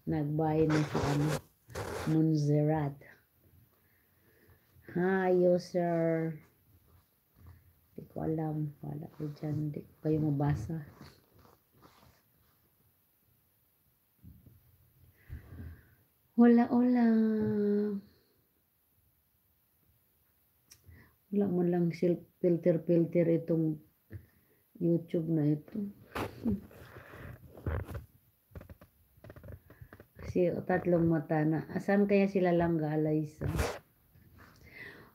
Nagbayad na si Montserrat. Hi, user. Hindi ko alam. Wala ko dyan. Hindi ko kayo mabasa. Wala. Wala mo lang filter itong YouTube na ito. Kasi tatlong mata na. Asan kaya sila Langga, Alaysa?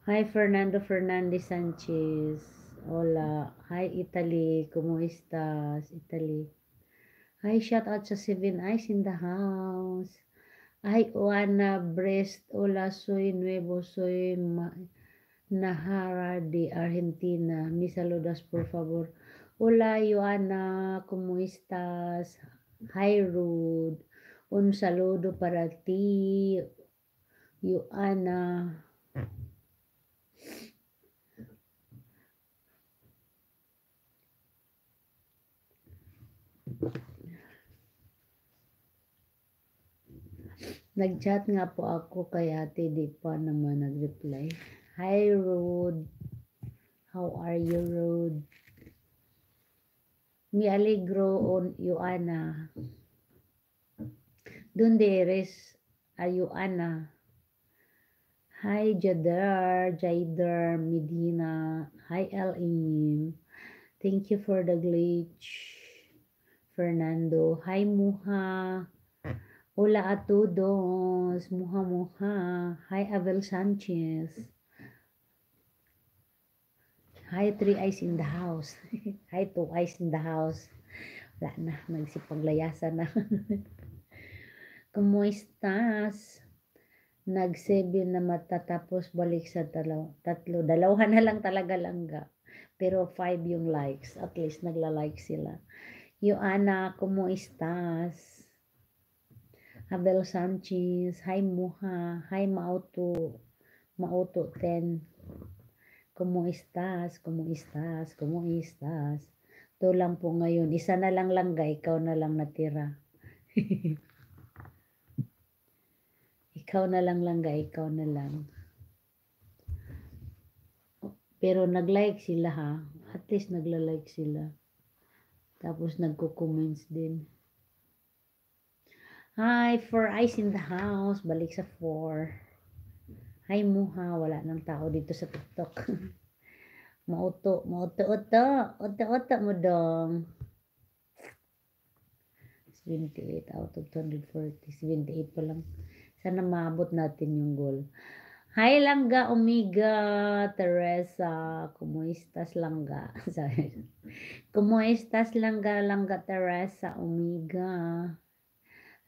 Hi, Fernando Fernandez Sanchez. Hola. Hi, Italy. ¿Cómo estás? Italy. Hi, shout out sa Seven Eyes in the house. Hi, Juana Brest. Hola, soy nuevo. Soy Nahara de Argentina. Me saludas, por favor. Hola, Joana. ¿Cómo estás? Hi, Rude. Un saludo para ti, Joana. Nag-chat nga po ako kay ate, di pa naman nag-reply. Hi, Rude. How are you, Rude? Mi alegro on Joana. Donde eres, Joana? Hi, Jaider Medina. Hi, L.M. Thank you for the glitch, Fernando. Hi, Muha. Hola a todos. Muha. Hi, Abel Sanchez. Hi, 3 eyes in the house. Hi, 2 eyes in the house. Wala na, nagsipaglayasan na. Kumusta estás? Nag-7 na matatapos balik sa tatlo. Dalawa na lang talaga Langga. Pero 5 yung likes. At least nagla-like sila. Joana, ¿cómo estás? Abel Sanchez. Hi, Muha. Hi, Mauto 10. ¿Cómo estás? Ito lang po ngayon. Isa na lang Langga. Ikaw na lang natira. Ikaw na lang Langga. Ikaw na lang. Pero nag-like sila ha. At least nagla-like sila. Tapos nagko-comments din. Hi, 4 eyes in the house. Balik sa 4. Hi, Muha. Wala nang tao dito sa TikTok. Mauto mo dong. 78 out of 240. 78 pa lang. Sana maabot natin yung goal. Hi, Langga Omega Teresa. ¿Cómo estás, Langga? ¿Cómo estás, Langga Teresa Omega?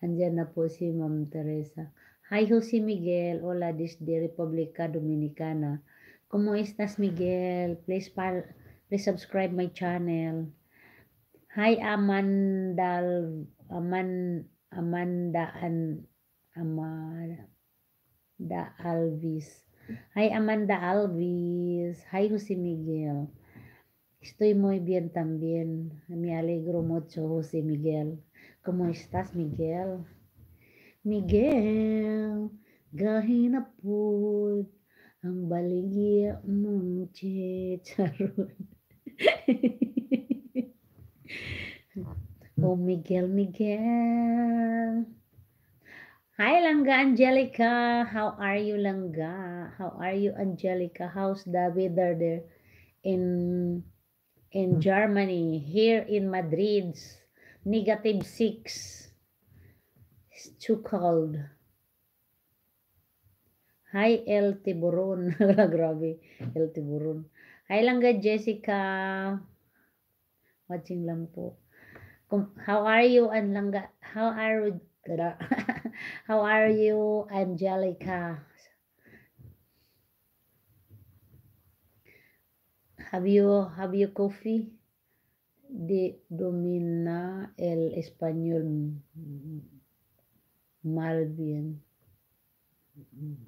Andyan na po si Ma'am Teresa. Hi, Jose Miguel. Hola, desde República Dominicana. ¿Cómo estás, Miguel? Please subscribe my channel. Hi, Amanda Alvis. Hi, Amanda Alvis. Hi, Jose Miguel. Estoy muy bien también. Me alegro mucho, Jose Miguel. ¿Cómo estás, Miguel? Miguel, gahinapod ang baligya mong chicharon. Oh, Miguel. Hi, Langga Angelica. How are you, Langga? How are you, Angelica? How's the weather there in Germany? Here in Madrid, -6. It's too cold. Hi, El Tiburon. Grabe, El Tiburon. Hi, Langga Jessica. Watching lang po. How are you, Langga? How are you, Angelica? Have you coffee? Domina el español mal bien.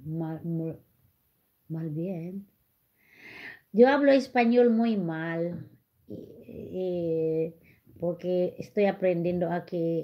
Mal bien. Yo hablo español muy mal porque estoy aprendiendo aquí